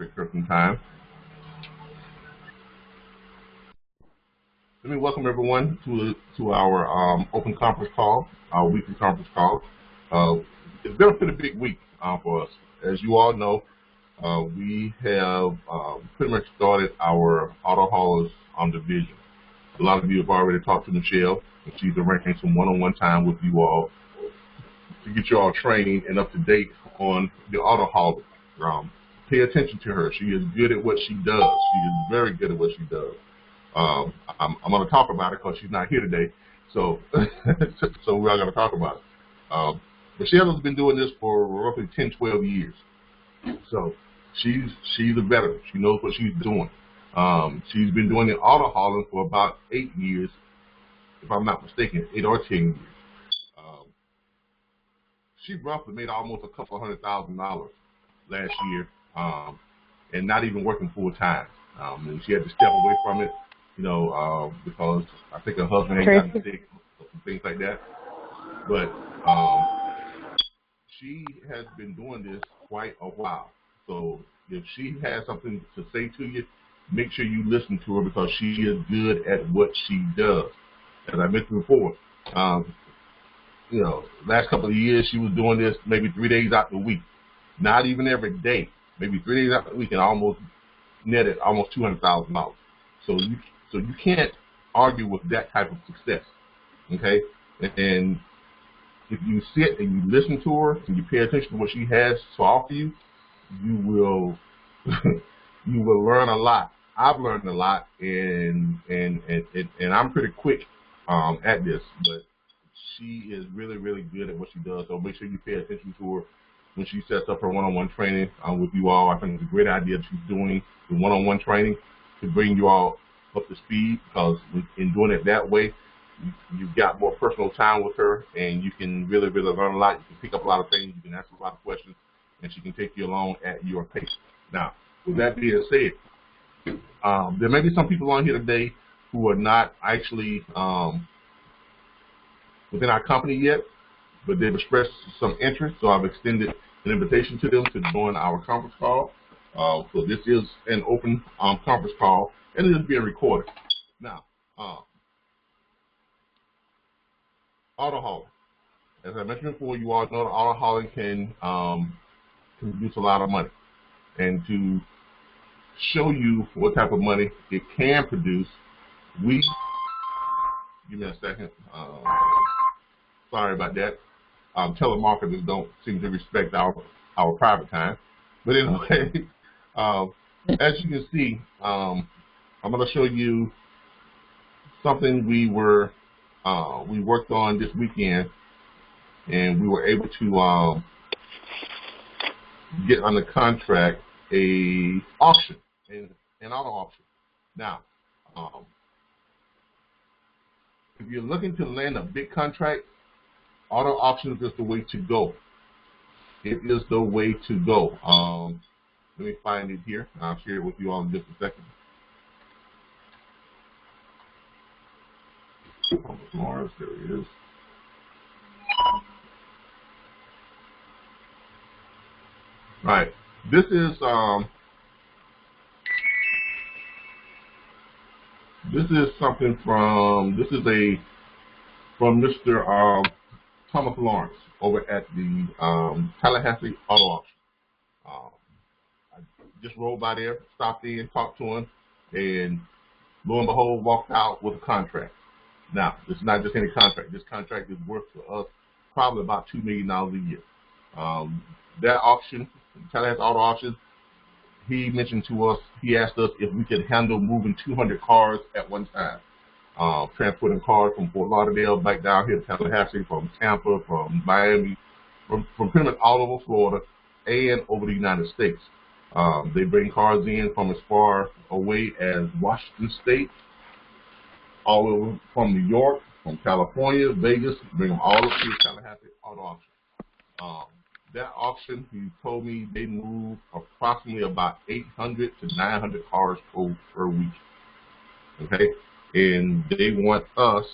Take her some time. Let me welcome everyone to our open conference call, our weekly conference call. It's been a pretty big week for us. As you all know, we have pretty much started our auto haulers division. A lot of you have already talked to Michelle, and she's arranging some one-on-one time with you all to get you all trained and up to date on the auto hauler. Pay attention to her. She is good at what she does. She is very good at what she does. I'm going to talk about it because she's not here today, so so we are going to talk about it. Michelle has been doing this for roughly 10, 12 years, so she's a veteran. She knows what she's doing. She's been doing the auto hauling for about 8 years, if I'm not mistaken, 8 or 10 years. She roughly made almost a couple $100,000 last year, and not even working full time. And she had to step away from it, because I think her husband had gotten sick, things like that. But she has been doing this quite a while. So if she has something to say to you, make sure you listen to her because she is good at what she does. As I mentioned before, last couple of years she was doing this maybe 3 days out the week, not even every day, maybe 3 days out the week, and almost netted almost $200,000. So you can't argue with that type of success, okay? And if you sit and you listen to her and you pay attention to what she has to offer you, you will you will learn a lot. I've learned a lot, and I'm pretty quick at this, but she is really, really good at what she does. So make sure you pay attention to her when she sets up her one-on-one training with you all. I think it's a great idea that she's doing the one-on-one training to bring you all up to speed, because in doing it that way, you've got more personal time with her, and you can really, really learn a lot. You can pick up a lot of things. You can ask a lot of questions, and she can take you along at your pace. Now, with that being said, there may be some people on here today who are not actually within our company yet, but they've expressed some interest, so I've extended an invitation to them to join our conference call. So this is an open conference call, and it is being recorded. Now, auto hauling. As I mentioned before, you all know that auto hauling can produce a lot of money. And to show you what type of money it can produce, give me a second. Sorry about that. Telemarketers don't seem to respect our private time. But anyway, as you can see, I'm going to show you something we worked on this weekend, and we were able to get under contract an auction, an auto auction. Now, if you're looking to land a big contract, auto auctions is the way to go. It is the way to go. Let me find it here. I'll share it with you all in just a second. Mars, there it is. Right. This is something from Mr. Thomas Lawrence over at the Tallahassee Auto Auction. I just rolled by there, stopped in, talked to him, and lo and behold, walked out with a contract. Now, this is not just any contract. This contract is worth for us probably about $2 million a year. That auction, Tallahassee Auto Auction, he mentioned to us, he asked us if we could handle moving 200 cars at one time. Transporting cars from Fort Lauderdale back down here to Tallahassee, from Tampa, from Miami, from pretty much all over Florida and over the United States. They bring cars in from as far away as Washington State, all over from New York, from California, Vegas, bring them all up to the Tallahassee Auto Auction. That auction, he told me they move approximately about 800 to 900 cars per week. Okay? And they want us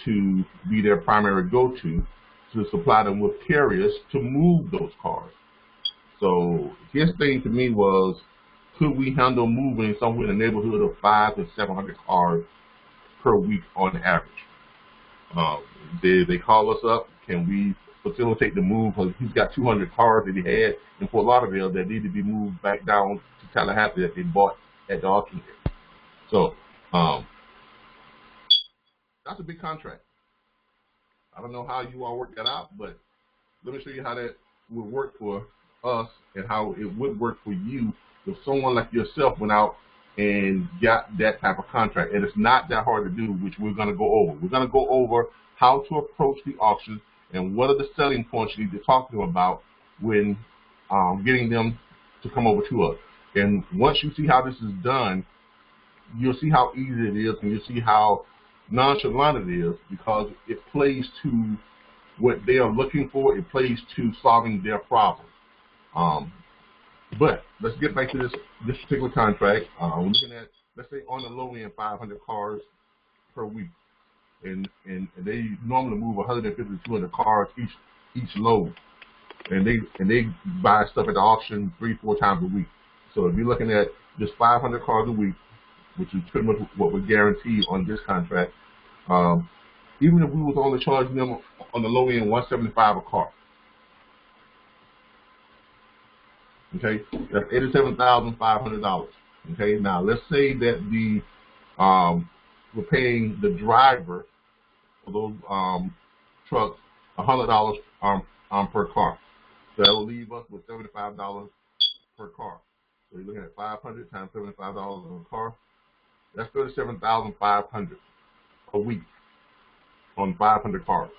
to be their primary go-to to supply them with carriers to move those cars. So his thing to me was, could we handle moving somewhere in the neighborhood of 500 to 700 cars per week on average? They call us up. Can we facilitate the move? Because he's got 200 cars that he had in Fort Lauderdale that need to be moved back down to Tallahassee that they bought at the auction here. So that's a big contract. I don't know how you all work that out, but let me show you how that would work for us and how it would work for you if someone like yourself went out and got that type of contract. And it's not that hard to do, which we're going to go over. We're going to go over how to approach the auction and what are the selling points you need to talk to them about when getting them to come over to us. And once you see how this is done, you'll see how easy it is, and you'll see how nonchalant it is, because it plays to what they are looking for. It plays to solving their problem. But let's get back to this particular contract. We're looking at, let's say, on the low end, 500 cars per week, and they normally move 150 to 200 cars each load, and they buy stuff at the auction 3-4 times a week. So if you're looking at just 500 cars a week, which is pretty much what we guarantee on this contract, even if we was only charging them on the low end $175 a car. Okay, that's $87,500. Okay, now let's say that we're paying the driver for those trucks $100 per car. So that will leave us with $75 per car. So you're looking at 500 times $75 on a car. That's $37,500 a week on 500 cars,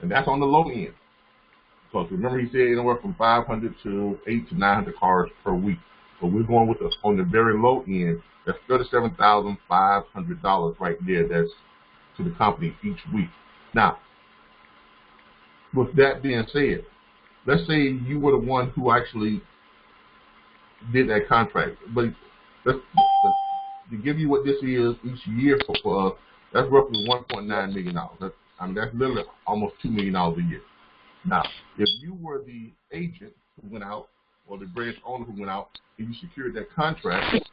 and that's on the low end. So remember, he said anywhere from 500 to 800 to 900 cars per week. So we're going with on the very low end. That's $37,500 right there. That's to the company each week. Now, with that being said, let's say you were the one who actually did that contract. But to give you what this is each year for us, that's roughly $1.9 million. That's literally almost $2 million a year. Now, if you were the agent who went out, or the branch owner who went out, and you secured that contract,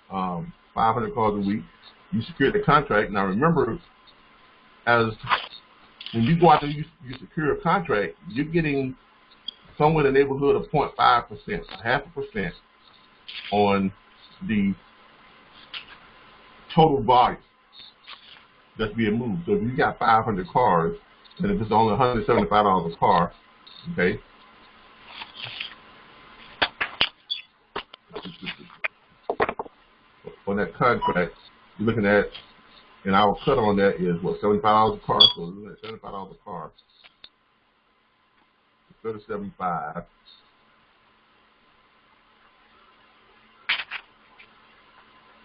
500 cars a week, you secured the contract. Now, remember, when you go out there, you secure a contract, you're getting somewhere in the neighborhood of 0.5%, 0.5% on the total volume that's being moved. So if you got 500 cars, and if it's only $175 a car, okay, on that contract, you're looking at, and our cut on that is what, $75 a car. So we're looking at $75 a car, $37,500.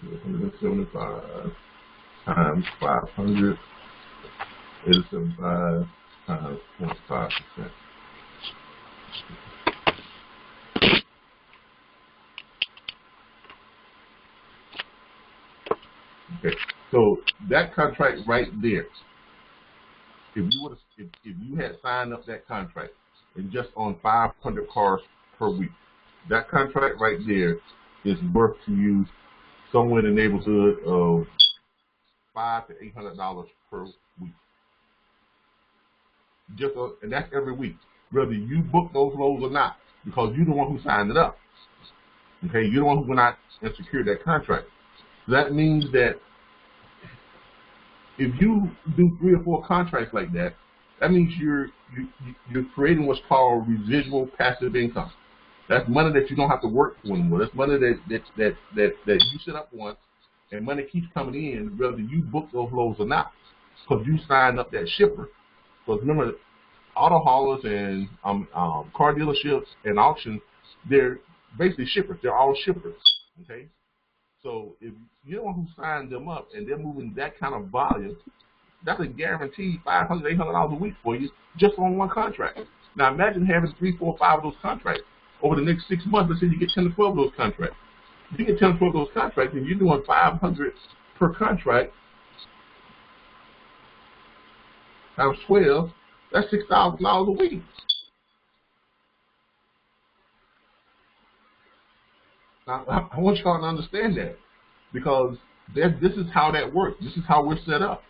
$175 times 500, 875 times 0.5%. Okay, so that contract right there, if you had signed up that contract and just on 500 cars per week, that contract right there is worth to you somewhere in the neighborhood of $500 to $800 per week. And that's every week, whether you book those loads or not, because you're the one who signed it up. Okay, you're the one who went out and secured that contract. So that means that if you do 3 or 4 contracts like that, that means you're creating what's called residual passive income. That's money that you don't have to work for anymore. That's money that you set up once, and money keeps coming in whether you book those loads or not, because you signed up that shipper. Because remember, auto haulers and car dealerships and auctions, they're basically shippers. They're all shippers. Okay, so if you're the one who signed them up and they're moving that kind of volume, that's a guaranteed $500, $800 a week for you just on one contract. Now imagine having 3, 4, 5 of those contracts over the next 6 months. Let's say you get 10 to 12 of those contracts. If you get 10 to 12 of those contracts and you're doing 500 per contract times 12, that's $6,000 a week. I want y'all to understand that, because this is how that works. This is how we're set up.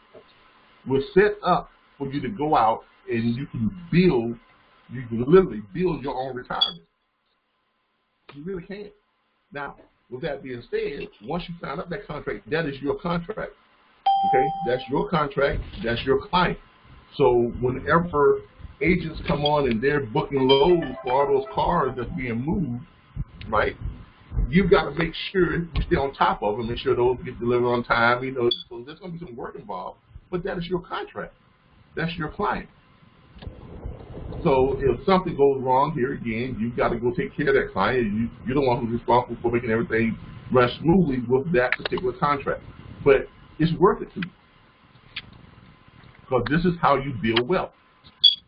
We're set up for you to go out and you can literally build your own retirement. You really can. Now, with that being said, once you sign up that contract, that is your contract. Okay? That's your contract. That's your client. So whenever agents come on and they're booking loads for all those cars that's being moved, right, you've got to make sure you stay on top of them, make sure those get delivered on time. You know, so there's going to be some work involved, but that is your contract. That's your client. So if something goes wrong here again, you've got to go take care of that client. You're the one who's responsible for making everything run smoothly with that particular contract. But it's worth it to you, because this is how you build wealth.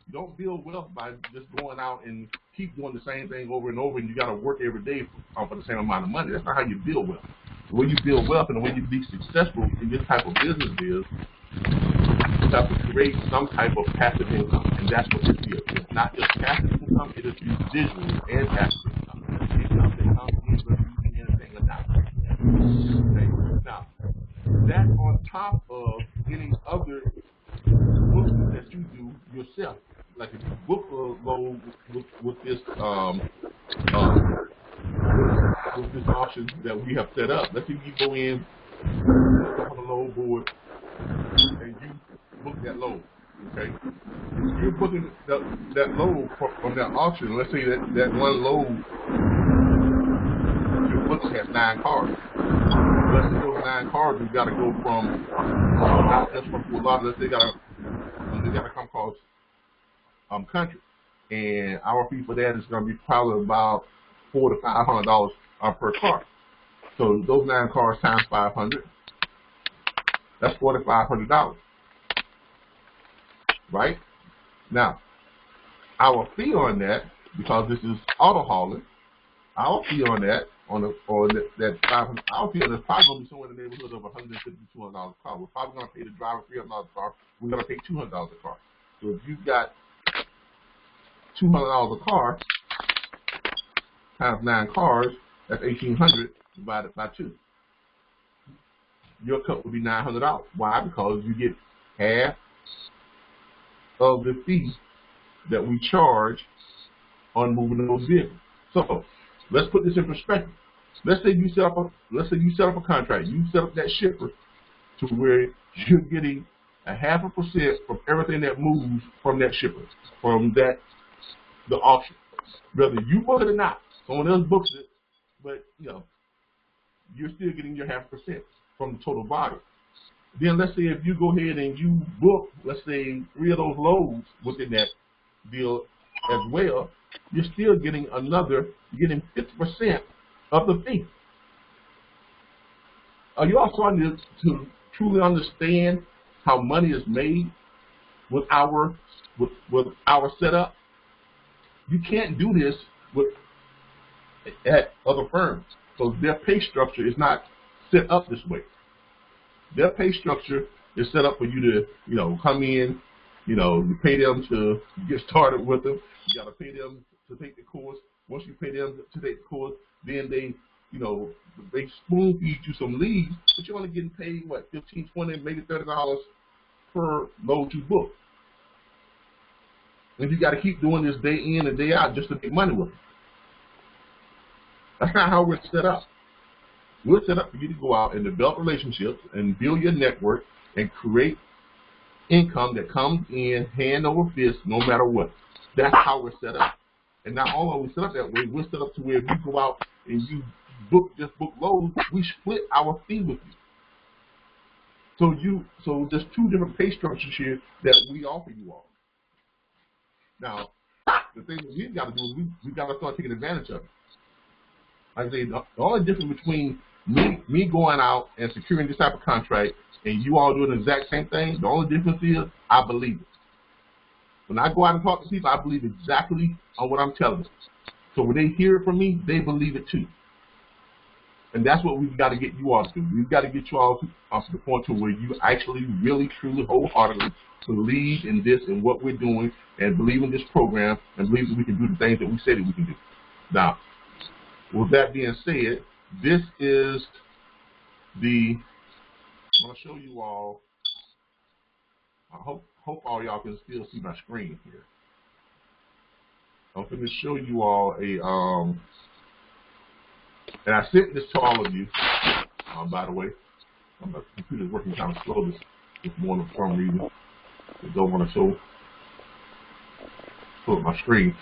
You don't build wealth by just going out and keep doing the same thing over and over, and you got to work every day for the same amount of money. That's not how you build wealth. The way you build wealth and the way you be successful in this type of business is you have to create some type of passive income, and that's what this is. It's not just passive income, it is residual and passive income. Income that comes in whether you do anything or not. Okay? Now, that on top of any other books that you do yourself. Like if you book a load with this option that we have set up. Let's say you go in on the load board and you book that load. Okay, if you're booking that load from that auction. Let's say that one load your book has 9 cars. Let's say those 9 cars you've got to go from not just from Fort Lauderdale. Let's say they got to come across country, and our fee for that is going to be probably about $400 to $500 per car. So those 9 cars times 500, that's $4,500. Right? Now, our fee on that, because this is auto hauling, our fee on that that 500, our fee on that's probably going to be somewhere in the neighborhood of $150 to $200 a car. We're probably going to pay the driver $300 a car. We're going to pay $200 a car. So if you've got $200 a car times 9 cars, that's $1,800 divided by 2. Your cut would be $900. Why? Because you get half of the fee that we charge on moving those vehicles. So let's put this in perspective. Let's say you set up a contract. You set up that shipper to where you're getting 0.5% from everything that moves from that shipper, from the auction. Whether you book it or not, someone else books it, but you're still getting your 0.5% from the total volume. Then let's say if you go ahead and you book, let's say 3 of those loads within that deal as well, you're still getting 50% of the fee. Are you all starting to truly understand how money is made with our setup? You can't do this at other firms, so their pay structure is not set up this way. Their pay structure is set up for you to, come in, you pay them to get started with them. You got to pay them to take the course. Once you pay them to take the course, then they spoon feed you some leads, but you're only getting paid, what, $15, $20, maybe $30 per load you book. And you got to keep doing this day in and day out just to make money with it. That's not how we're set up. We're set up for you to go out and develop relationships and build your network and create income that comes in hand over fist no matter what. That's how we're set up. And not only are we set up that way, we're set up to where if you go out and you just book loads, we split our fee with you. So there's 2 different pay structures here that we offer you all. Now, the thing that we've got to do is we've got to start taking advantage of it. Like I say, the only difference between me going out and securing this type of contract and you all doing the exact same thing, the only difference is I believe it. When I go out and talk to people, I believe exactly on what I'm telling them. So when they hear it from me, they believe it too. And that's what we've got to get you all to. We've got to get you all to the point to where you actually really, truly, wholeheartedly believe in this and what we're doing and believe in this program and believe that we can do the things that we said that we can do. Now, with that being said, This is the, I'm going to show you all, I hope all y'all can still see my screen here. I'm going to show you all a, and I sent this to all of you, by the way. My computer's working kind of slow this morning for some reason. I don't want to show my screen.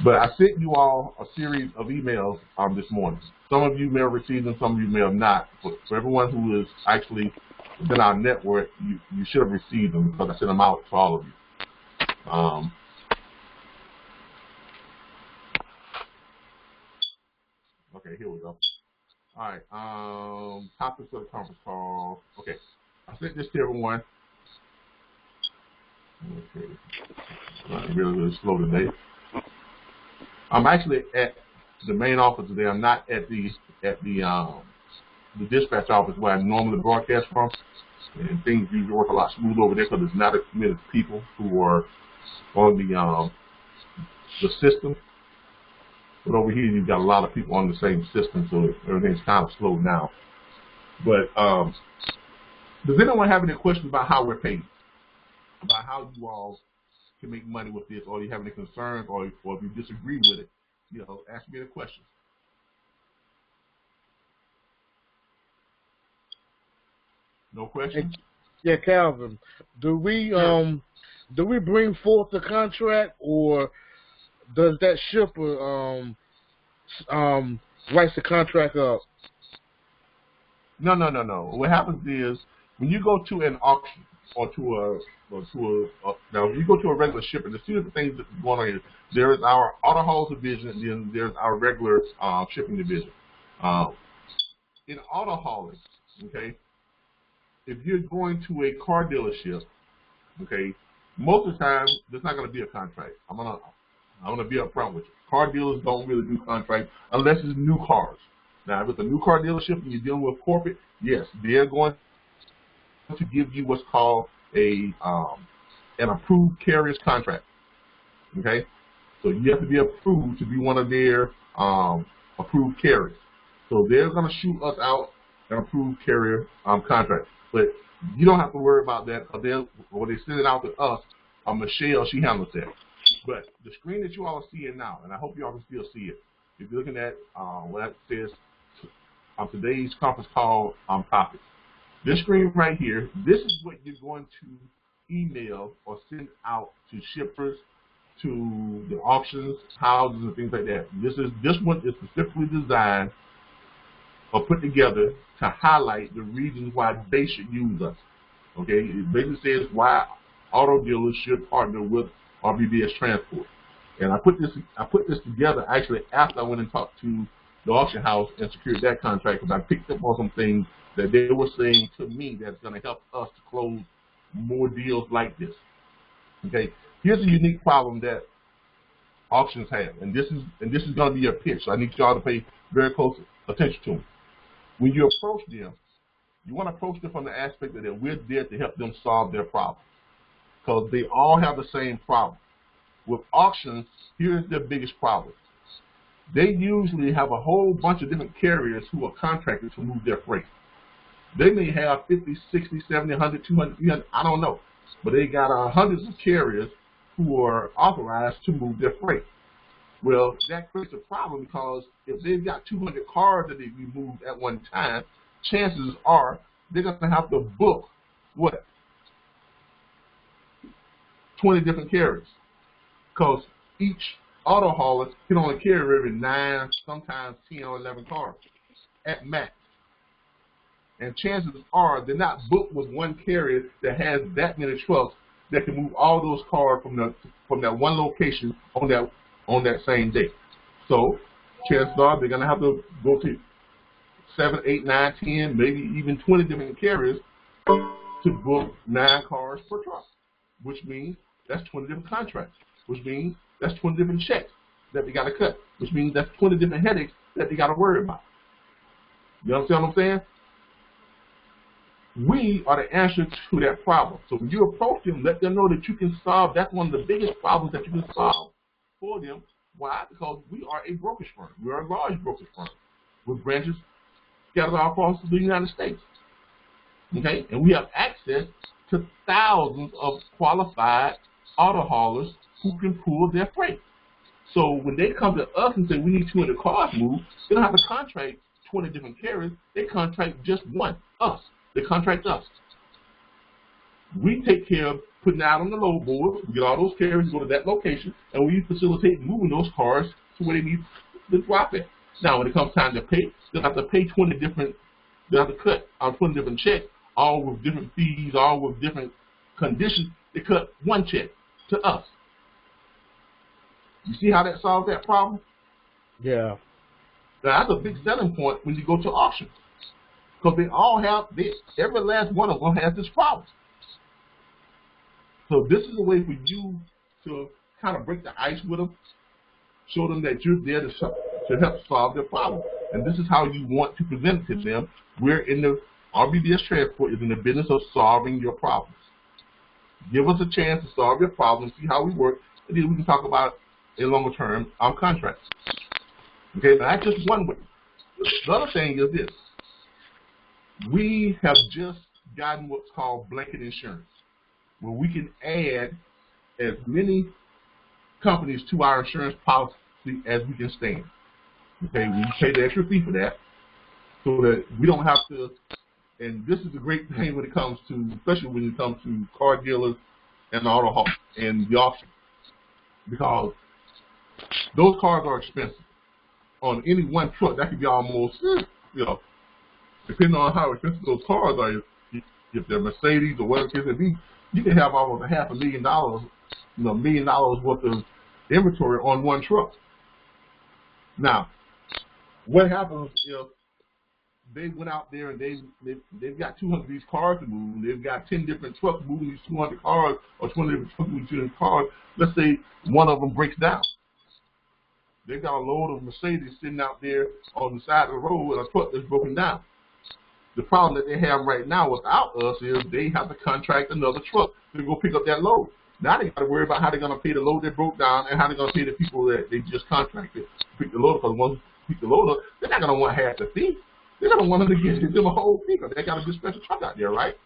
But I sent you all a series of emails this morning. Some of you may have received them, some of you may have not. But for everyone who is actually within our network, you should have received them because I sent them out to all of you. Okay, here we go. All right, topics of the conference call. Okay, I sent this to everyone. Okay, really slow today. I'm actually at the main office today. I'm not at the dispatch office where I normally broadcast from, and things usually work a lot smoother over there because there's not as many people who are on the system. But over here, you've got a lot of people on the same system, so everything's kind of slowed down. But does anyone have any questions about how we're paid? About how you all can make money with this, or you have any concerns, or if you disagree with it, ask me the question. No questions? Yeah, Calvin. Do we bring forth the contract, or does that shipper writes the contract up? No. What happens is when you go to an auction or now if you go to a regular shipper, there's two different things that's going on here. There is our auto hauls division, and then there's our regular shipping division. In auto hauling, okay, if you're going to a car dealership, okay, most of the time there's not going to be a contract. I'm gonna be upfront with you. Car dealers don't really do contracts unless it's new cars. Now, if it's a new car dealership and you're dealing with corporate, yes, they're going to give you what's called an approved carrier's contract. Okay, so you have to be approved to be one of their approved carriers. So they're going to shoot us out an approved carrier contract, but you don't have to worry about that. When they send it out to us, Michelle, she handles that. But the screen that you all are seeing now, and I hope you all can still see it. If you're looking at what it says on today's conference call topics, this screen right here, this is what you're going to email or send out to shippers, to the auctions, houses, and things like that. This one is specifically designed or put together to highlight the reasons why they should use us. Okay, it basically says why auto dealers should partner with RBBS Transport. And I put this together actually after I went and talked to the auction house and secured that contract, because I picked up on some things that they were saying to me that's going to help us to close more deals like this. Okay, here's a unique problem that auctions have, and this is going to be your pitch. So I need y'all to pay very close attention to them. When you approach them, you want to approach them from the aspect that we're there to help them solve their problem, because they all have the same problem. With auctions, here's their biggest problem. They usually have a whole bunch of different carriers who are contracted to move their freight. They may have 50, 60, 70, 100, 200, 300, I don't know. But they got hundreds of carriers who are authorized to move their freight. Well, that creates a problem, because if they've got 200 cars that they be moved at one time, chances are they're going to have to book, what, 20 different carriers. Because each auto hauler can only carry every 9, sometimes 10 or 11 cars at max. And chances are they're not booked with one carrier that has that many trucks that can move all those cars from that one location on that same day. So chances are they're going to have to go to 7, 8, 9, 10, maybe even 20 different carriers to book 9 cars per truck, which means that's 20 different contracts, which means that's 20 different checks that they got to cut, which means that's 20 different headaches that they got to worry about. You understand what I'm saying? We are the answer to that problem. So when you approach them, let them know that you can solve. That's one of the biggest problems that you can solve for them. Why? Because we are a brokerage firm. We are a large brokerage firm. with branches scattered all across the United States. Okay, and we have access to thousands of qualified auto haulers who can pull their freight. So when they come to us and say we need 200 cars moved, they don't have to contract 20 different carriers. They contract just one, us. They contract us. We take care of putting out on the load board. We get all those carriers to go to that location, and we facilitate moving those cars to where they need to drop it. Now, when it comes time to pay, they'll have to pay 20 different. They'll have to cut out 20 different checks, all with different fees, all with different conditions. They cut one check to us. You see how that solves that problem? Yeah. Now, that's a big selling point when you go to auction, because they all have, every last one of them has this problem. So this is a way for you to kind of break the ice with them, show them that you're there to help solve their problem. And this is how you want to present it to them. We're in the RBBS Transport is in the business of solving your problems. Give us a chance to solve your problems, see how we work, and then we can talk about a longer term contracts. Okay, now that's just one way. The other thing is this. We have just gotten what's called blanket insurance, where we can add as many companies to our insurance policy as we can stand. Okay, we pay the extra fee for that, so that we don't have to. And this is a great thing when it comes to, especially when it comes to car dealers and auto haul and the auction, because those cars are expensive. On any one truck, that could be almost, depending on how expensive those cars are. If they're Mercedes or whatever it may be, you can have almost $500,000, $1 million worth of inventory on one truck. Now, what happens if they went out there and they've got 200 of these cars to move, they've got 10 different trucks moving these 200 cars, or 20 different trucks moving 200 cars. Let's say one of them breaks down. They've got a load of Mercedes sitting out there on the side of the road and a truck that's broken down. The problem that they have right now without us is they have to contract another truck to go pick up that load. Now they got to worry about how they're going to pay the load that broke down and how they're going to pay the people that they just contracted to pick the load up. Because once they pick the load up, they're not going to want half the fee. They're going to want them to give them a whole fee because they got a good special truck out there, right?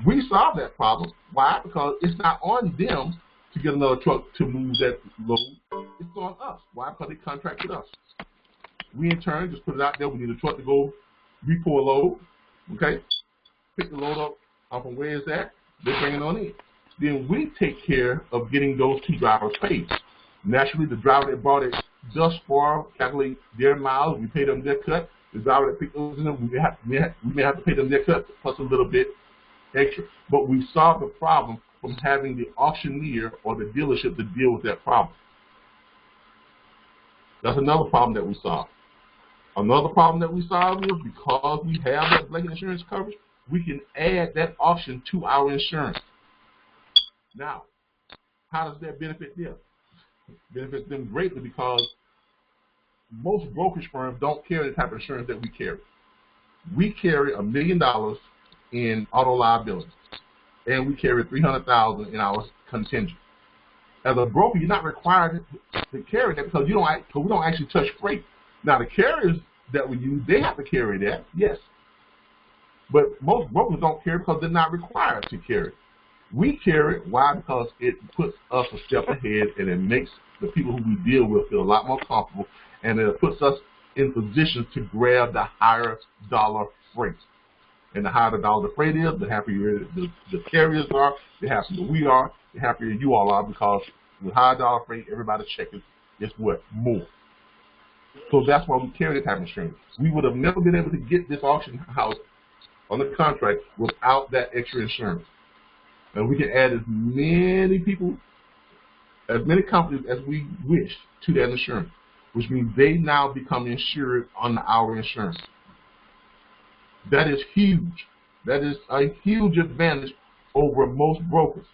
We solve that problem. Why? Because it's not on them to get another truck to move that load. It's on us. Why? Because they contracted us. We, in turn, just put it out there. We need a truck to go repo a load, okay? Pick the load up from where it's at. They bring it on in. Then we take care of getting those two drivers paid. Naturally, the driver that brought it thus far, calculate their miles. We pay them their cut. The driver that picked those in them, we may have to pay them their cut plus a little bit extra. But we solve the problem from having the auctioneer or the dealership to deal with that problem. That's another problem that we solve. Another problem that we solve is because we have that blanket insurance coverage, we can add that auction to our insurance. Now, how does that benefit them? It benefits them greatly because most brokerage firms don't carry the type of insurance that we carry. We carry $1 million in auto liability, and we carry $300,000 in our contingent. As a broker, you're not required to carry that because we don't actually touch freight. Now, the carriers that we use, they have to carry that, yes. But most brokers don't carry because they're not required to carry. We carry it. Why? Because it puts us a step ahead, and it makes the people who we deal with feel a lot more comfortable, and it puts us in position to grab the higher dollar freight. And the higher the dollar the freight is, the happier the carriers are, the happier we are, the happier you all are, because with higher dollar freight, everybody's check is what? More. So that's why we carry this type of insurance. We would have never been able to get this auction house on the contract without that extra insurance. And we can add as many people, as many companies as we wish to that insurance, which means they now become insured on our insurance. That is huge. That is a huge advantage over most brokers.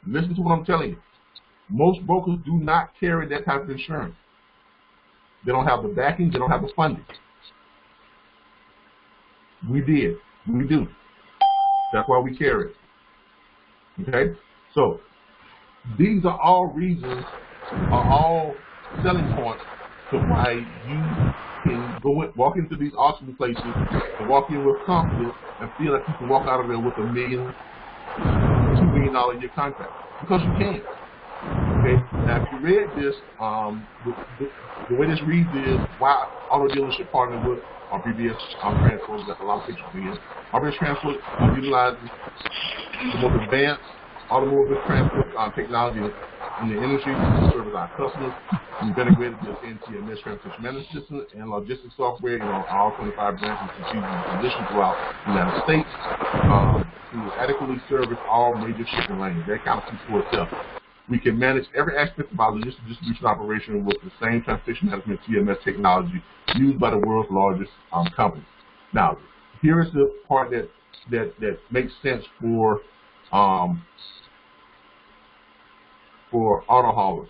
Listen to what I'm telling you. Most brokers do not carry that type of insurance. They don't have the backing. They don't have the funding. We did. We do. That's why we carry it. Okay? So, these are all reasons, are all selling points to why you can walk into these auction places and walk in with confidence and feel like you can walk out of there with $1 million, $2 million a year contract, because you can. Okay, now if you read this, the way this reads is why auto dealership partner with RBBS transport that a lot of pictures in. RBBS transport utilizes the most advanced automotive transport technology in the industry to service our customers. We've integrated this into the transportation management system and logistics software, all 25 branches and strategic positions throughout the United States to adequately service all major shipping lanes. That kind of speaks for itself. We can manage every aspect of our logistics distribution operation with the same transportation management TMS technology used by the world's largest companies. Now, here is the part that makes sense for auto haulers.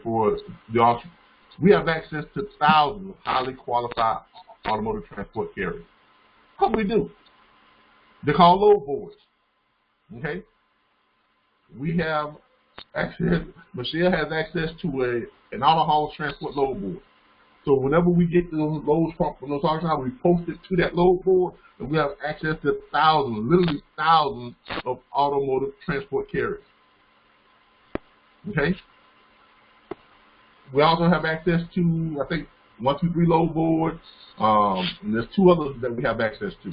For the auction. We have access to thousands of highly qualified automotive transport carriers. What do we do? They're called load boards. Okay? We have access, Michelle has access to an auto haul transport load board. So whenever we get those loads from those auction houses, we post it to that load board, and we have access to thousands, literally thousands of automotive transport carriers. Okay? We also have access to, I think, 1, 2, 3 load boards, and there's 2 others that we have access to.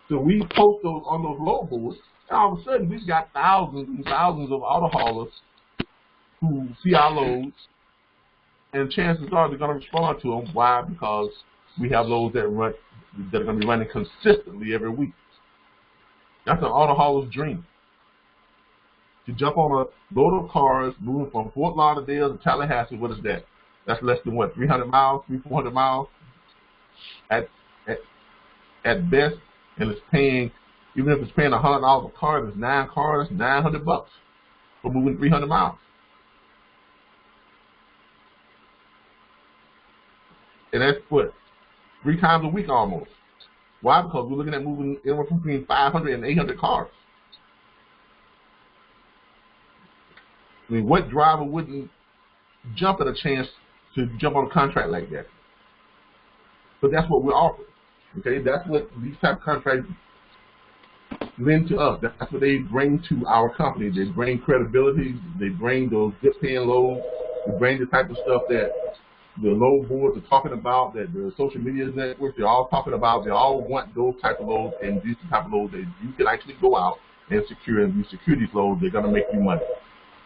So we post those on those load boards, and all of a sudden we've got thousands and thousands of auto haulers who see our loads, and chances are they're going to respond to them. Why? Because we have loads that are going to be running consistently every week. That's an auto hauler's dream. To jump on a load of cars moving from Fort Lauderdale to Tallahassee, what is that? That's less than what, 300 miles, 400 miles at best, and it's paying, even if it's paying $100 a car, there's 9 cars, $900 for moving 300 miles. And that's what, 3 times a week almost. Why? Because we're looking at moving anywhere from between 500 and 800 cars. What driver wouldn't jump at a chance to jump on a contract like that? But that's what we're offering. Okay, that's what these type of contracts lend to us. That's what they bring to our company. They bring credibility. They bring those good paying loads. They bring the type of stuff that the load boards are talking about, that the social media networks, they're all talking about. They all want those type of loads, and these type of loads that you can actually go out and secure. And you secure these loads, they're going to make you money.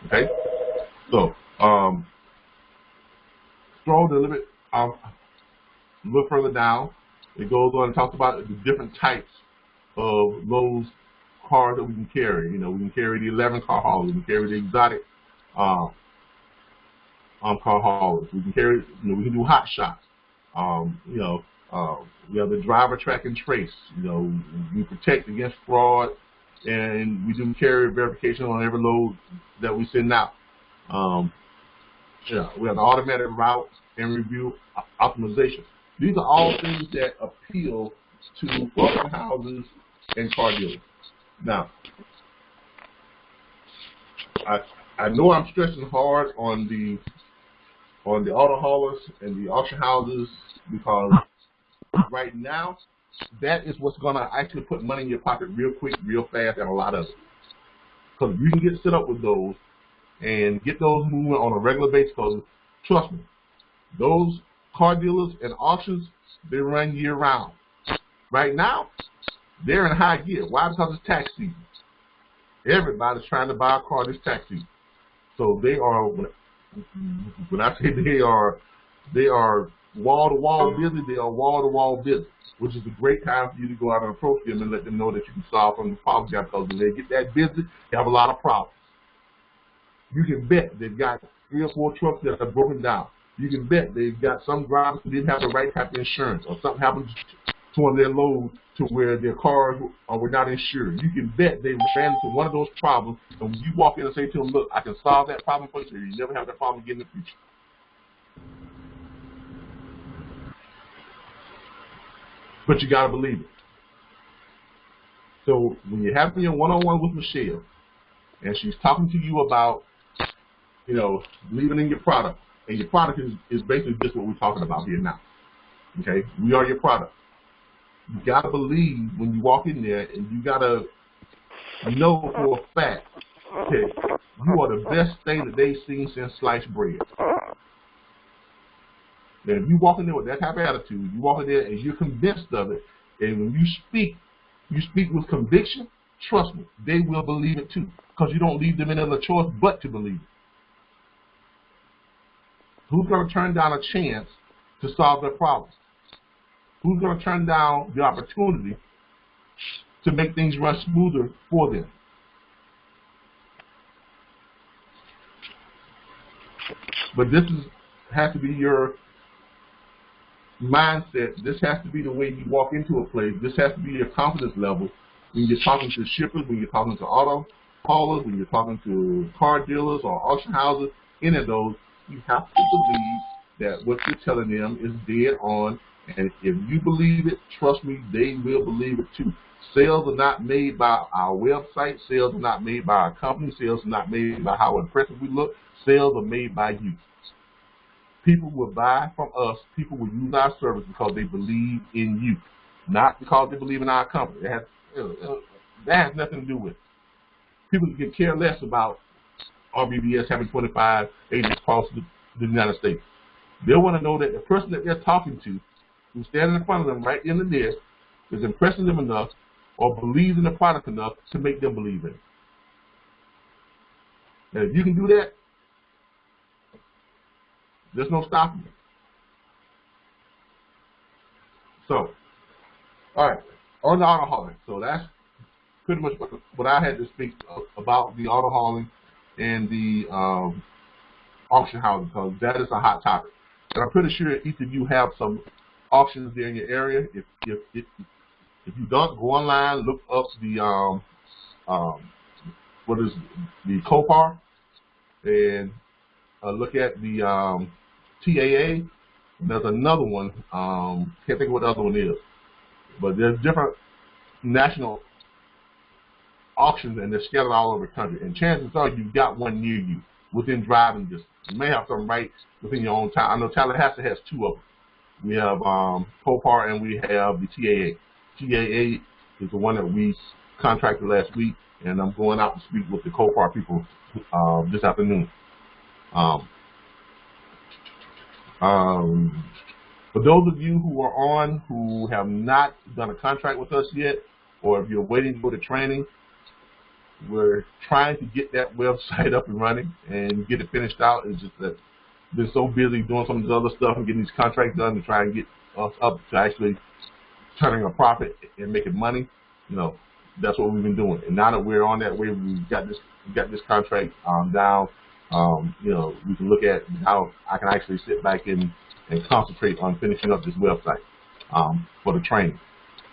Okay, so scroll a little bit, a little further down. It goes on and talks about the different types of those cars that we can carry. We can carry the 11-car haulers. We can carry the exotic car haulers. We can carry, we can do hot shots. We have the driver track and trace. We protect against fraud. And we do carrier verification on every load that we send out. We have the automatic route and review optimization. These are all things that appeal to auction houses and car dealers. Now, I know I'm stressing hard on the auto haulers and the auction houses because right now, that is what's going to actually put money in your pocket real quick, real fast, and a lot of it. Because you can get set up with those and get those moving on a regular basis. Because trust me, those car dealers and auctions, they run year round. Right now, they're in high gear. Why? Because it's tax season. Everybody's trying to buy a car this tax season. So they are, when I say they are wall-to-wall busy, they are wall-to-wall busy, which is a great time for you to go out and approach them and let them know that you can solve some of the problems you have, because when they get that busy, they have a lot of problems. You can bet they've got 3 or 4 trucks that are broken down. You can bet they've got some drivers who didn't have the right type of insurance, or something happened to one of their loads to where their cars were not insured. You can bet they ran into one of those problems, and when you walk in and say to them, look, I can solve that problem for you, so you never have that problem again in the future. But you got to believe it. So when you're having your one-on-one with Michelle, and she's talking to you about, believing in your product, And your product is basically just what we're talking about here now. Okay? We are your product. You got to believe when you walk in there, and you got to know for a fact that you are the best thing that they've seen since sliced bread. Now, if you walk in there with that type of attitude, you walk in there and you're convinced of it, and when you speak with conviction, trust me, they will believe it too, because you don't leave them any other choice but to believe it. Who's going to turn down a chance to solve their problems? Who's going to turn down the opportunity to make things run smoother for them? But this has to be your mindset. This has to be the way you walk into a place. This has to be your confidence level when you're talking to shippers, when you're talking to auto haulers, when you're talking to car dealers or auction houses, any of those. You have to believe that what you're telling them is dead on, and if you believe it, trust me, they will believe it too. Sales are not made by our website. Sales are not made by our company. Sales are not made by how impressive we look. Sales are made by you. People will buy from us. People will use our service because they believe in you, not because they believe in our company. That has nothing to do with it. People can care less about RBBS having 25 agents across the United States. They want to know that the person that they're talking to, who's standing in front of them right in the there, is impressing them enough or believes in the product enough to make them believe in it. And if you can do that, there's no stopping it. So, all right, on the auto hauling. So that's pretty much what I had to speak about the auto hauling and the auction house, because that is a hot topic. And I'm pretty sure each of you have some auctions there in your area. If you don't, go online, look up the what is the COPAR, and look at the TAA. And there's another one. Can't think of what the other one is, but there's different national auctions, and they're scattered all over the country. And chances are you've got one near you within driving distance. You may have some right within your own town. I know Tallahassee has two of them. We have COPAR and we have the TAA. TAA is the one that we contracted last week, and I'm going out to speak with the COPAR people this afternoon. For those of you who are on who have not done a contract with us yet, or if you're waiting to go to training, we're trying to get that website up and running and get it finished out. It's just that we've been so busy doing some of this other stuff and getting these contracts done to try and get us up to actually turning a profit and making money. You know, that's what we've been doing. And now that we're on that way, we've got this contract down. You know, we can look at how I can actually sit back and concentrate on finishing up this website for the training.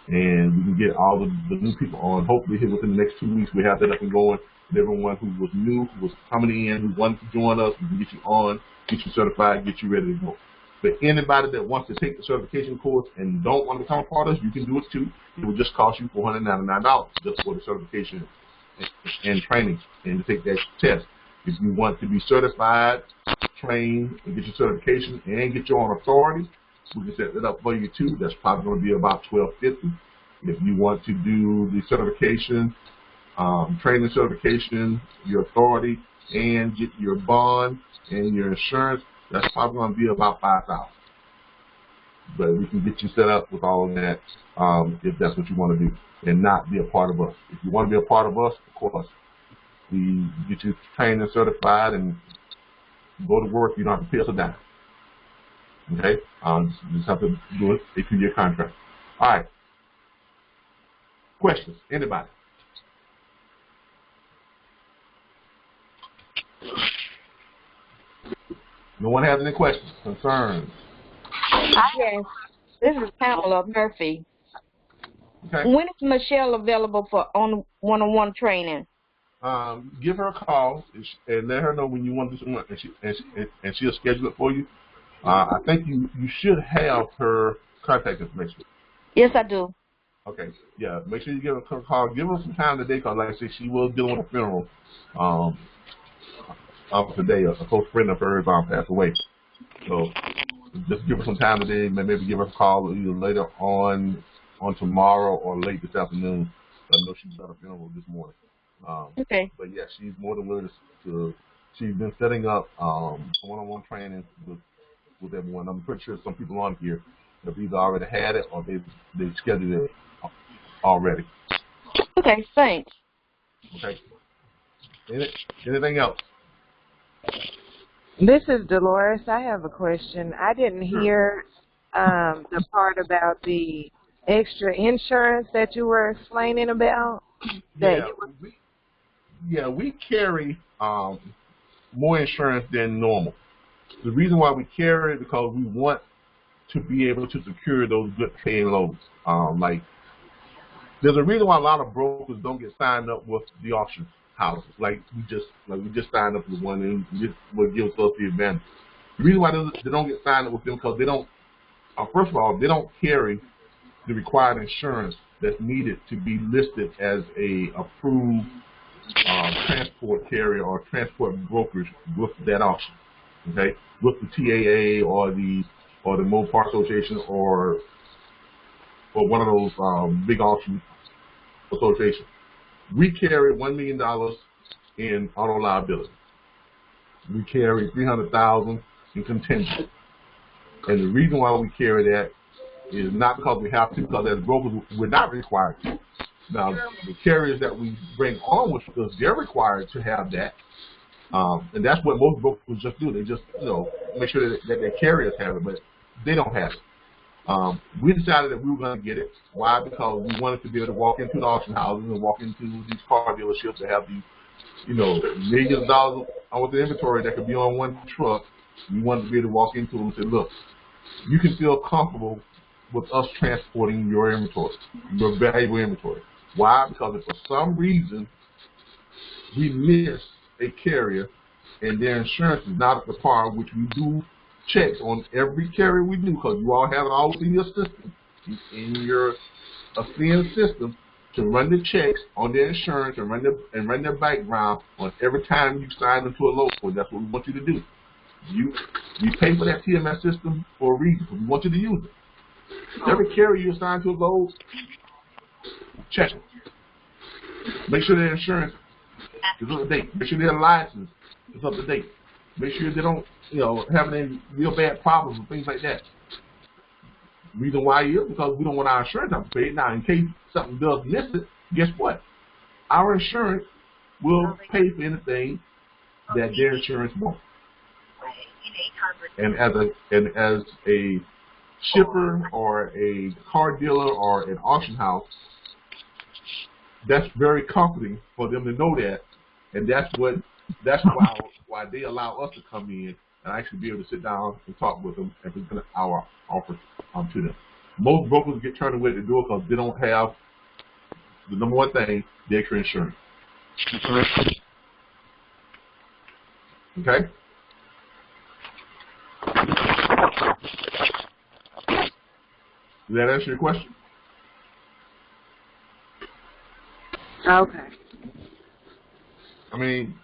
And we can get all the new people on. Hopefully here within the next 2 weeks we have that up and going. And everyone who was new, who was coming in, who wanted to join us, we can get you on, get you certified, get you ready to go. But anybody that wants to take the certification course and don't want to become a part of us, you can do it too. It will just cost you $499 just for the certification and training and to take that test. If you want to be certified, trained, and get your certification and get your own authority, we can set that up for you too. That's probably going to be about $1,250. If you want to do the certification, training certification, your authority, and get your bond and your insurance, that's probably going to be about $5,000. But we can get you set up with all of that if that's what you want to do and not be a part of us. If you want to be a part of us, of course, we get you trained and certified and go to work. You don't have to pay us a dime. Okay? You just have to do it a 2-year contract. All right. Questions? Anybody? No one has any questions, concerns? Yes. This is Pamela Murphy. Okay. When is Michelle available for one-on-one training? Give her a call and let her know when you want to do something, and she'll schedule it for you. I think you should have her contact information. Yes, I do. Okay. Yeah. Make sure you give her a call. Give her some time today, because, like I said, she was dealing with a funeral today. A close friend of hers passed away. So just give her some time today. Maybe give her a call either later on tomorrow or late this afternoon. I know she's got a funeral this morning. Okay. But yeah, she's more than willing to. She's been setting up one-on-one training with everyone. I'm pretty sure some people on here have either already had it or they've scheduled it already. Okay, thanks. Okay. Anything else? This is Dolores. I have a question. I didn't hear the part about the extra insurance that you were explaining about. We carry more insurance than normal. The reason why we carry it is because we want to be able to secure those good paying loans. Like, there's a reason why a lot of brokers don't get signed up with the auction houses. Like we just signed up with one and just what gives us the advantage. The reason why they don't get signed up with them because they don't. First of all, they don't carry the required insurance that's needed to be listed as a approved transport carrier or transport brokerage with that auction. Okay, with the TAA or the Mopar Association or one of those big auction associations. We carry $1 million in auto liability. We carry $300,000 in contingent. And the reason why we carry that is not because we have to, because as brokers, we're not required to. Now, the carriers that we bring on with us, they're required to have that. And that's what most brokers just do. They just, make sure that their carriers have it, but they don't have it. We decided that we were going to get it. Why? Because we wanted to be able to walk into the auction houses and walk into these car dealerships that have these, millions of dollars worth of inventory that could be on one truck. We wanted to be able to walk into them and say, look, you can feel comfortable with us transporting your inventory, your valuable inventory. Why? Because if for some reason we miss a carrier and their insurance is not up to par, which we do checks on every carrier we do, because you all have it all in your system, in your ASCEND system, to run the checks on their insurance and run their background on every time you sign them to a load point. That's what we want you to do. We pay for that TMS system for a reason. We want you to use it. Every carrier you assign to a load, check it. Make sure their insurance is up to date. Make sure their license is up to date. Make sure they don't, have any real bad problems and things like that. Reason why is because we don't want our insurance to pay it. Now, in case something does miss it, guess what? Our insurance will pay for anything that their insurance won't. And as a shipper or a car dealer or an auction house, that's very comforting for them to know that, and that's why they allow us to come in and actually be able to sit down and talk with them and present our offer to them. Most brokers get turned away at the door because they don't have the number one thing, the extra insurance. Okay? Does that answer your question? Okay. I mean,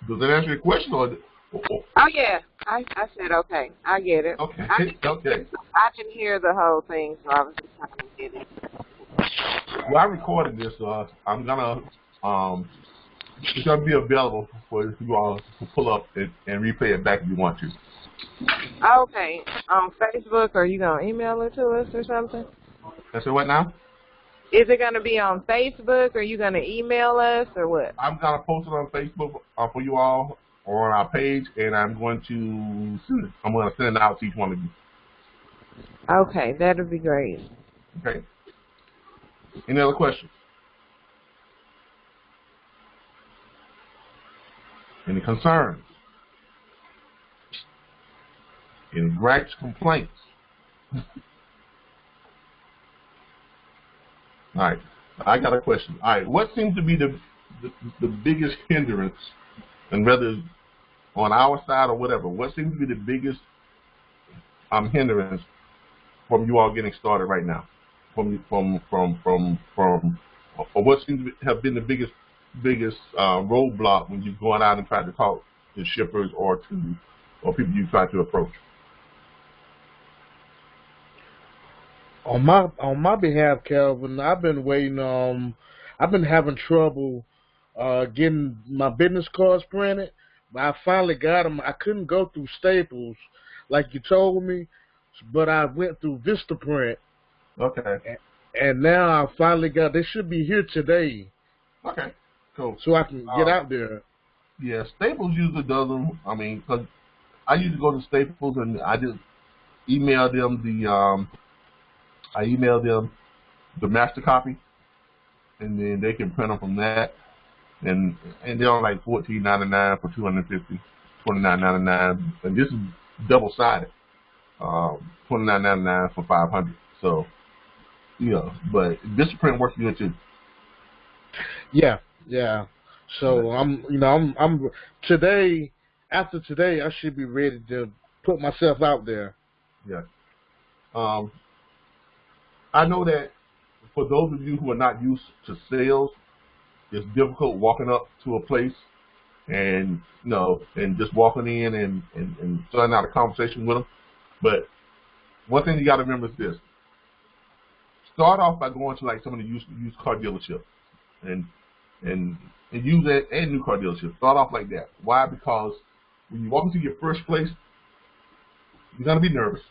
does that answer your question or? Oh yeah, I said okay. I get it. Okay. I Okay. didn't hear the whole thing, so I was just trying to get it. Well, I recorded this. I'm gonna it's gonna be available for you all to pull up and replay it back if you want to. Okay. On Facebook, or you gonna email it to us or something? I said what now? Is it gonna be on Facebook, or you gonna email us, or what? I'm gonna post it on Facebook for you all or on our page, and I'm going to send it out to each one of you. Okay, that'd be great. Okay. Any other questions? Any concerns? Any gripes, complaints? All right. I got a question. All right. What seems to be the biggest hindrance, and whether on our side or whatever, what seems to be the biggest hindrance from you all getting started right now? Or what seems to have been the biggest roadblock when you're going out and trying to talk to shippers or people you try to approach? On my behalf, Calvin, I've been waiting. I've been having trouble getting my business cards printed, but I finally got them. I couldn't go through Staples like you told me, but I went through Vistaprint, Okay. and now I finally got. They should be here today, Okay. Cool. so I can get out there. Yeah, Staples usually does them. I mean, 'cause I usually go to Staples and I just email them the master copy, and then they can print them from that. And they're like $14.99 for 250, $29.99, and this is double sided, $29.99 for 500. So but this print works good too. Yeah, yeah. So I'm today. After today, I should be ready to put myself out there. Yeah. I know that for those of you who are not used to sales, it's difficult walking up to a place and and just walking in and starting out a conversation with them. But one thing you got to remember is this: start off by going to like some of the used car dealerships and use that and new car dealerships. Start off like that. Why? Because when you walk into your first place, you're gonna be nervous.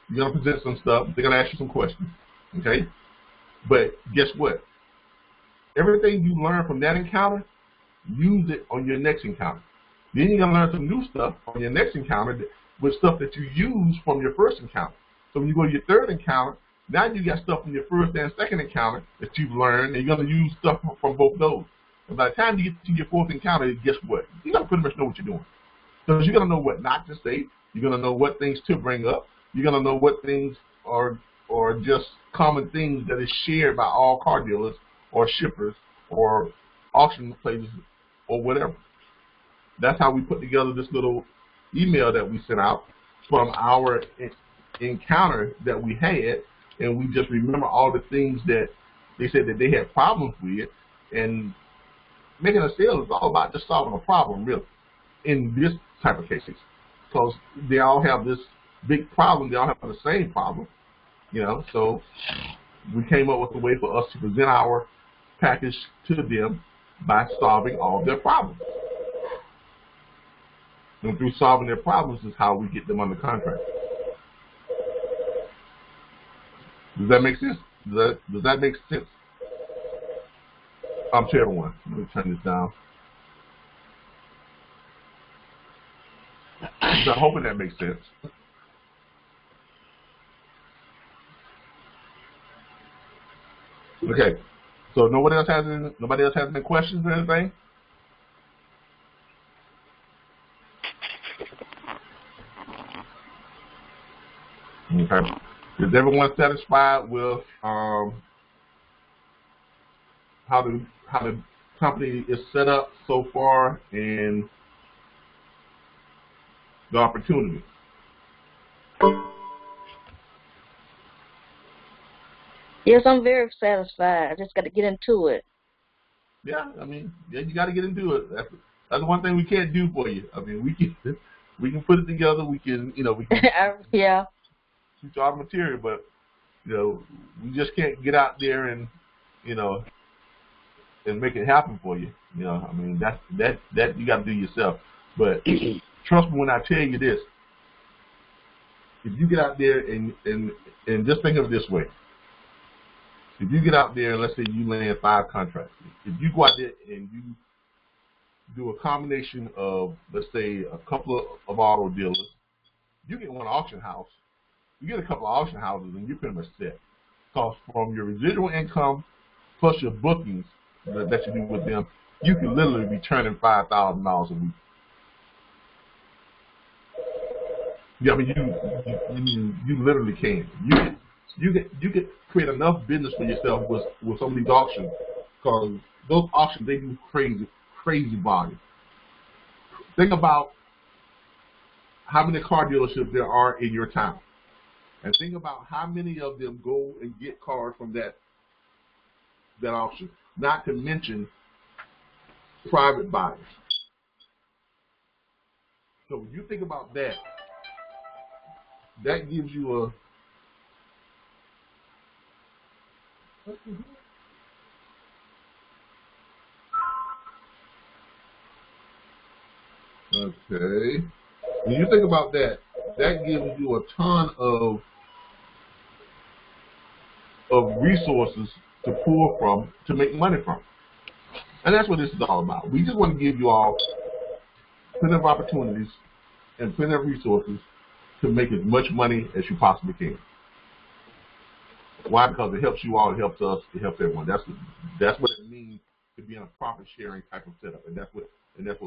You're gonna present some stuff. They're gonna ask you some questions. Okay? But guess what? Everything you learn from that encounter, use it on your next encounter. Then you're going to learn some new stuff on your next encounter with stuff that you use from your first encounter. So when you go to your third encounter, now you got stuff from your first and second encounter that you've learned, and you're going to use stuff from both those. And by the time you get to your fourth encounter, guess what? You're going to pretty much know what you're doing. So you're going to know what not to say. You're going to know what things to bring up. You're going to know what things are just common things that is shared by all car dealers or shippers or auction places or whatever. That's how we put together this little email that we sent out from our encounter that we had, and we just remember all the things that they said that they had problems with. And making a sale is all about just solving a problem, really, in this type of cases, because they all have this big problem. They all have the same problem, so we came up with a way for us to present our package to them by solving all of their problems. And through solving their problems is how we get them under contract. Does that make sense? Does that make sense? To everyone. Let me turn this down. So I'm hoping that makes sense. Okay. So nobody else has any questions or anything? Okay. Is everyone satisfied with how the company is set up so far and the opportunity? Yes, I'm very satisfied. I just got to get into it. Yeah, I mean, you got to get into it. That's one thing we can't do for you. I mean, we can put it together. We can yeah. teach all the material, but we just can't get out there and and make it happen for you. I mean, that you got to do yourself. But trust me when I tell you this: if you get out there and just think of it this way. If you get out there and let's say you land 5 contracts, if you go out there and you do a combination of, let's say, a couple of auto dealers, you get one auction house, you get a couple of auction houses, and you're pretty much set. Because from your residual income plus your bookings that you do with them, you can literally be turning $5,000 a week. Yeah, I mean, you literally can. You get create enough business for yourself with some of these auctions, because those auctions, they do crazy volume. Think about how many car dealerships there are in your town, and think about how many of them go and get cars from that auction. Not to mention private buyers. So when you think about that, that gives you Okay. When you think about that, that gives you a ton of resources to pull from to make money from. And that's what this is all about. We just want to give you all plenty of opportunities and plenty of resources to make as much money as you possibly can. Why? Because it helps you all, it helps us, it helps everyone. That's what it means to be in a profit sharing type of setup, and that's what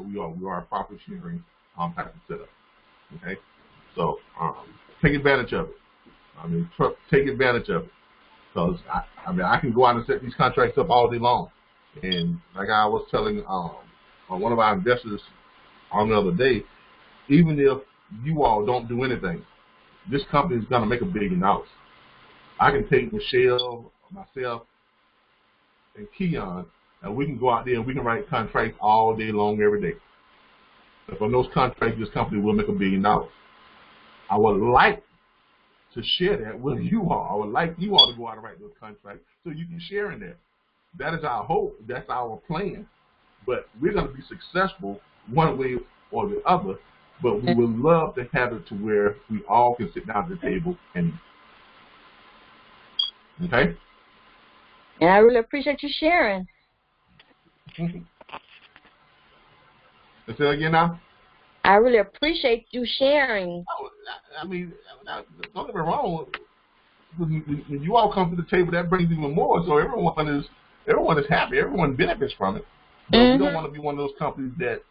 we are. We are a profit sharing type of setup. Okay, so take advantage of it. Take advantage of it, because I can go out and set these contracts up all day long, and like I was telling one of our investors on the other day, even if you all don't do anything, this company is going to make $1 billion. I can take Michelle, myself, and Keon, and we can go out there and we can write contracts all day long, every day. And from those contracts, this company will make $1 billion. I would like to share that with you all. I would like you all to go out and write those contracts so you can share in that. That is our hope. That's our plan. But we're going to be successful one way or the other, but we would love to have it to where we all can sit down at the table and eat. Okay? And I really appreciate you sharing. Say that again now? I really appreciate you sharing. Oh, don't get me wrong. When you all come to the table, that brings even more. So everyone is happy. Everyone benefits from it. But we don't want to be one of those companies that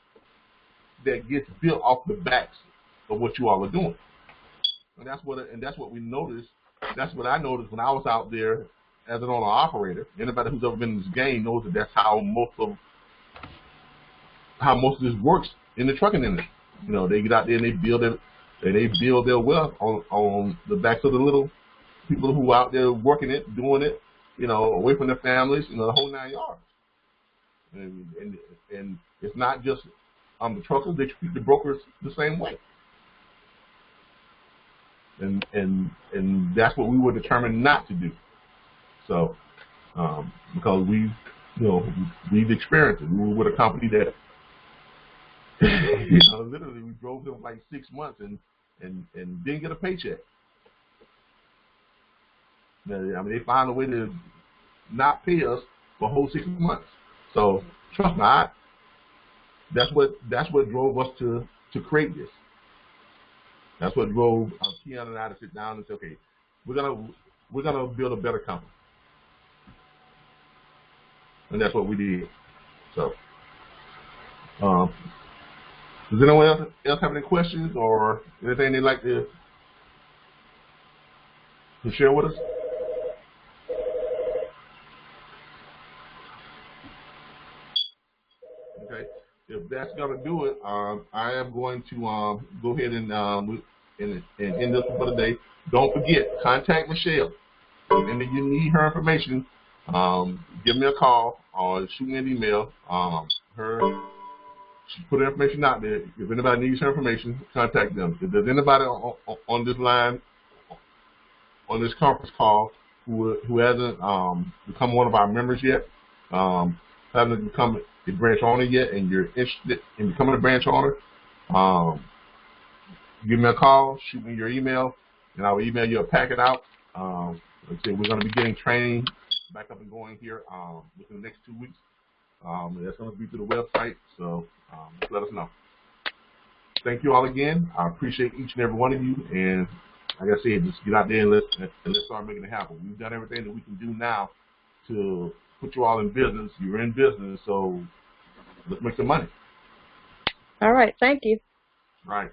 gets built off the backs of what you all are doing. And that's what we noticed. That's what I noticed when I was out there as an owner-operator. Anybody who's ever been in this game knows that that's how most of this works in the trucking industry. You know, they get out there and they build their wealth on the backs of the little people who are out there working it, doing it, you know, away from their families, you know, the whole 9 yards. And it's not just the truckers; they treat the brokers the same way. And that's what we were determined not to do. So, because we've experienced it. We were with a company that, literally we drove them like 6 months and didn't get a paycheck. They found a way to not pay us for a whole 6 months. So trust me, that's what drove us to create this. That's what drove Keon and I to sit down and say, okay, we're gonna build a better company, and that's what we did. So, does anyone else have any questions or anything they'd like to share with us? Okay. If that's gonna do it, I am going to go ahead and end this for the day. Don't forget, contact Michelle. And if you need her information, give me a call or shoot me an email. She put her information out there. If anybody needs her information, contact them. If there's anybody on this line, on this conference call, who hasn't become one of our members yet, hasn't become a branch owner yet, and you're interested in becoming a branch owner, give me a call, shoot me your email, and I will email you a packet out. Like I said, we're going to be getting training back up and going here within the next 2 weeks. That's going to be through the website, so just let us know. Thank you all again. I appreciate each and every one of you, and like I said, just get out there and let's start making it happen. We've done everything that we can do now to put you all in business. You're in business, so let's make some money. All right, thank you. Right.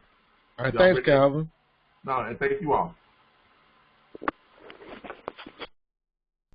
All right, thanks, Calvin. No, and thank you all.